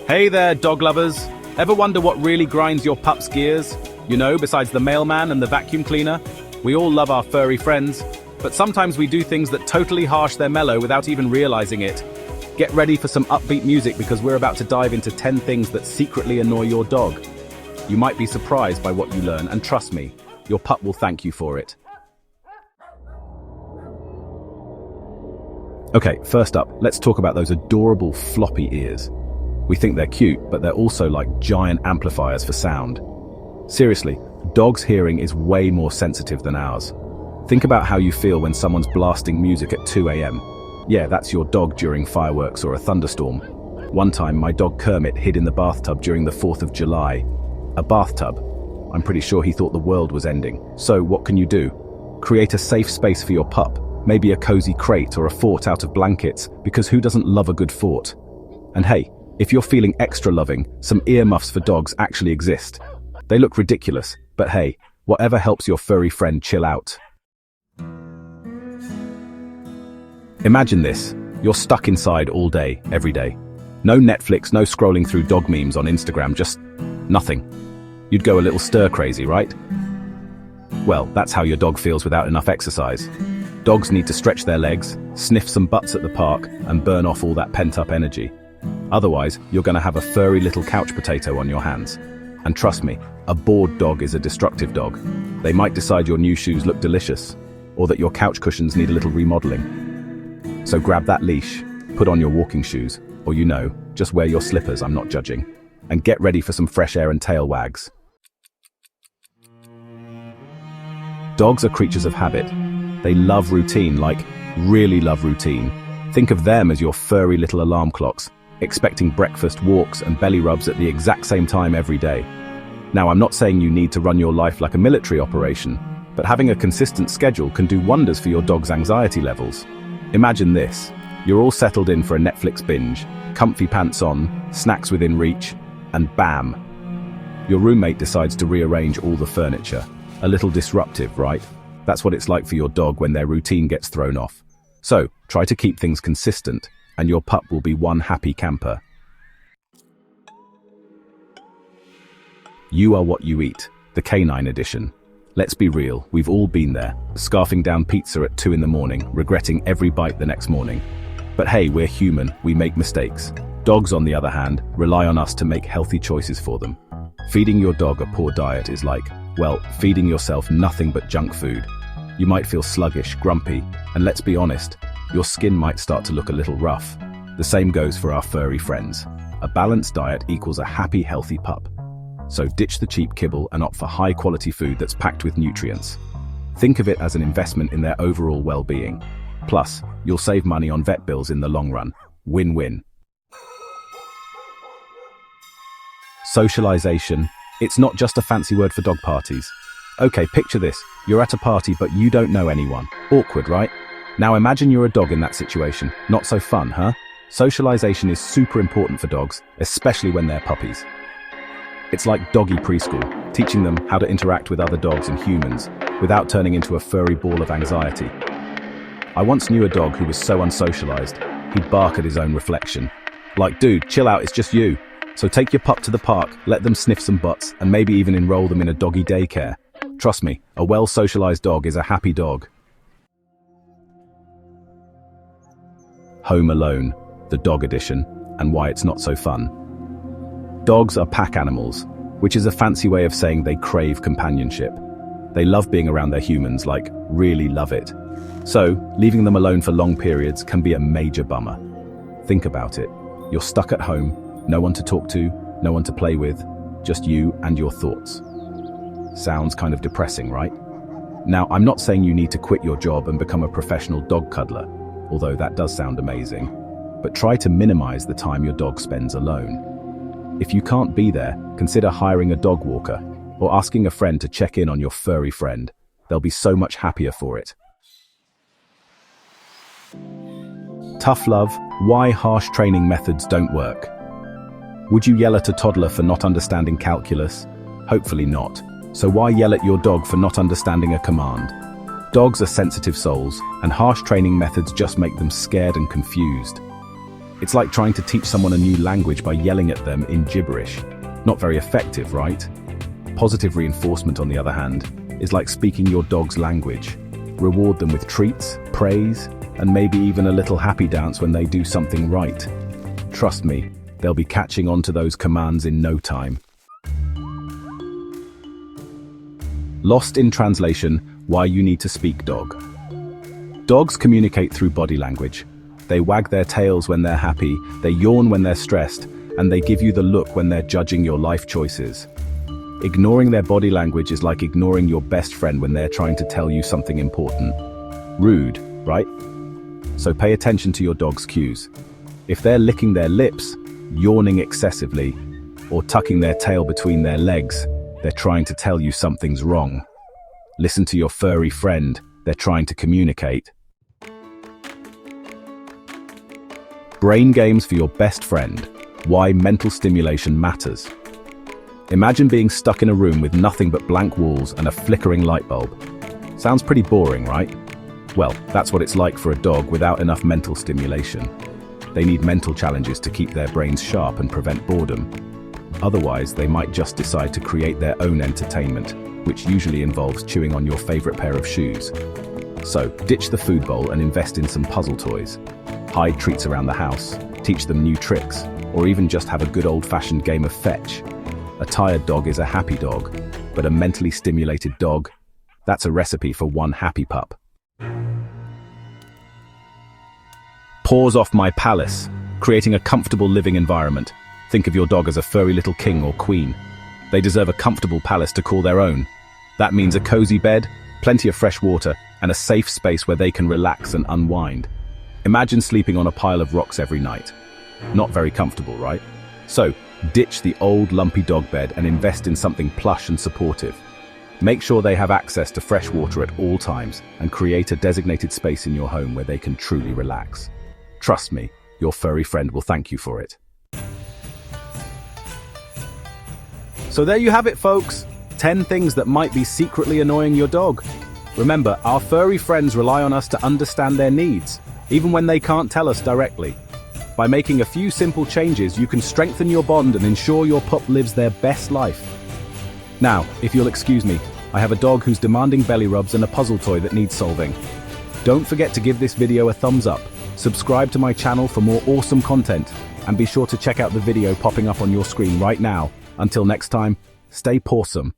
Hey there, dog lovers. Ever wonder what really grinds your pup's gears? You know, besides the mailman and the vacuum cleaner? We all love our furry friends, but sometimes we do things that totally harsh their mellow without even realizing it. Get ready for some upbeat music because we're about to dive into 10 things that secretly annoy your dog. You might be surprised by what you learn, and trust me, your pup will thank you for it. Okay, first up, let's talk about those adorable floppy ears. We think they're cute, but they're also like giant amplifiers for sound. Seriously, dogs' hearing is way more sensitive than ours. Think about how you feel when someone's blasting music at 2 a.m. Yeah, that's your dog during fireworks or a thunderstorm. One time, my dog Kermit hid in the bathtub during the 4th of July. A bathtub. I'm pretty sure he thought the world was ending. So what can you do? Create a safe space for your pup. Maybe a cozy crate or a fort out of blankets, because who doesn't love a good fort? And hey, if you're feeling extra loving, some earmuffs for dogs actually exist. They look ridiculous, but hey, whatever helps your furry friend chill out. Imagine this. You're stuck inside all day, every day. No Netflix, no scrolling through dog memes on Instagram, just nothing. You'd go a little stir-crazy, right? Well, that's how your dog feels without enough exercise. Dogs need to stretch their legs, sniff some butts at the park, and burn off all that pent-up energy. Otherwise, you're going to have a furry little couch potato on your hands. And trust me, a bored dog is a destructive dog. They might decide your new shoes look delicious, or that your couch cushions need a little remodeling. So grab that leash, put on your walking shoes, or just wear your slippers, I'm not judging, and get ready for some fresh air and tail wags. Dogs are creatures of habit. They love routine, like really love routine. Think of them as your furry little alarm clocks, expecting breakfast, walks, and belly rubs at the exact same time every day. Now, I'm not saying you need to run your life like a military operation, but having a consistent schedule can do wonders for your dog's anxiety levels. Imagine this. You're all settled in for a Netflix binge, comfy pants on, snacks within reach, and bam! Your roommate decides to rearrange all the furniture. A little disruptive, right? That's what it's like for your dog when their routine gets thrown off. So, try to keep things consistent, and your pup will be one happy camper. You are what you eat, the Canine Edition. Let's be real, we've all been there, scarfing down pizza at 2 in the morning, regretting every bite the next morning. But hey, we're human, we make mistakes. Dogs, on the other hand, rely on us to make healthy choices for them. Feeding your dog a poor diet is like, well, feeding yourself nothing but junk food. You might feel sluggish, grumpy, and let's be honest, your skin might start to look a little rough. The same goes for our furry friends. A balanced diet equals a happy, healthy pup. So ditch the cheap kibble and opt for high-quality food that's packed with nutrients. Think of it as an investment in their overall well-being. Plus, you'll save money on vet bills in the long run. Win-win. Socialization. It's not just a fancy word for dog parties. Okay, picture this. You're at a party, but you don't know anyone. Awkward, right? Now imagine you're a dog in that situation. Not so fun, huh? Socialization is super important for dogs, especially when they're puppies. It's like doggy preschool, teaching them how to interact with other dogs and humans without turning into a furry ball of anxiety. I once knew a dog who was so unsocialized, he'd bark at his own reflection. Like, dude, chill out, it's just you. So take your pup to the park, let them sniff some butts, and maybe even enroll them in a doggy daycare. Trust me, a well-socialized dog is a happy dog. Home Alone, the dog edition, and why it's not so fun. Dogs are pack animals, which is a fancy way of saying they crave companionship. They love being around their humans, like really love it. So, leaving them alone for long periods can be a major bummer. Think about it. You're stuck at home, no one to talk to, no one to play with, just you and your thoughts. Sounds kind of depressing, right? Now, I'm not saying you need to quit your job and become a professional dog cuddler, although that does sound amazing. But try to minimize the time your dog spends alone. If you can't be there, consider hiring a dog walker or asking a friend to check in on your furry friend. They'll be so much happier for it. Tough love, why harsh training methods don't work. Would you yell at a toddler for not understanding calculus? Hopefully not. So why yell at your dog for not understanding a command? Dogs are sensitive souls, and harsh training methods just make them scared and confused. It's like trying to teach someone a new language by yelling at them in gibberish. Not very effective, right? Positive reinforcement, on the other hand, is like speaking your dog's language. Reward them with treats, praise, and maybe even a little happy dance when they do something right. Trust me, they'll be catching on to those commands in no time. Lost in translation, why you need to speak dog. Dogs communicate through body language. They wag their tails when they're happy, they yawn when they're stressed, and they give you the look when they're judging your life choices. Ignoring their body language is like ignoring your best friend when they're trying to tell you something important. Rude, right? So pay attention to your dog's cues. If they're licking their lips, yawning excessively, or tucking their tail between their legs, they're trying to tell you something's wrong. Listen to your furry friend, they're trying to communicate. Brain games for your best friend. Why mental stimulation matters. Imagine being stuck in a room with nothing but blank walls and a flickering light bulb. Sounds pretty boring, right? Well, that's what it's like for a dog without enough mental stimulation. They need mental challenges to keep their brains sharp and prevent boredom. Otherwise, they might just decide to create their own entertainment, which usually involves chewing on your favorite pair of shoes. So, ditch the food bowl and invest in some puzzle toys. Hide treats around the house, teach them new tricks, or even just have a good old-fashioned game of fetch. A tired dog is a happy dog, but a mentally stimulated dog, that's a recipe for one happy pup. Paws off my palace, creating a comfortable living environment. Think of your dog as a furry little king or queen. They deserve a comfortable palace to call their own. That means a cozy bed, plenty of fresh water, and a safe space where they can relax and unwind. Imagine sleeping on a pile of rocks every night. Not very comfortable, right? So, ditch the old lumpy dog bed and invest in something plush and supportive. Make sure they have access to fresh water at all times and create a designated space in your home where they can truly relax. Trust me, your furry friend will thank you for it. So there you have it, folks. 10 things that might be secretly annoying your dog. Remember, our furry friends rely on us to understand their needs, even when they can't tell us directly. By making a few simple changes, you can strengthen your bond and ensure your pup lives their best life. Now, if you'll excuse me, I have a dog who's demanding belly rubs and a puzzle toy that needs solving. Don't forget to give this video a thumbs up, subscribe to my channel for more awesome content, and be sure to check out the video popping up on your screen right now. Until next time, stay pawsome.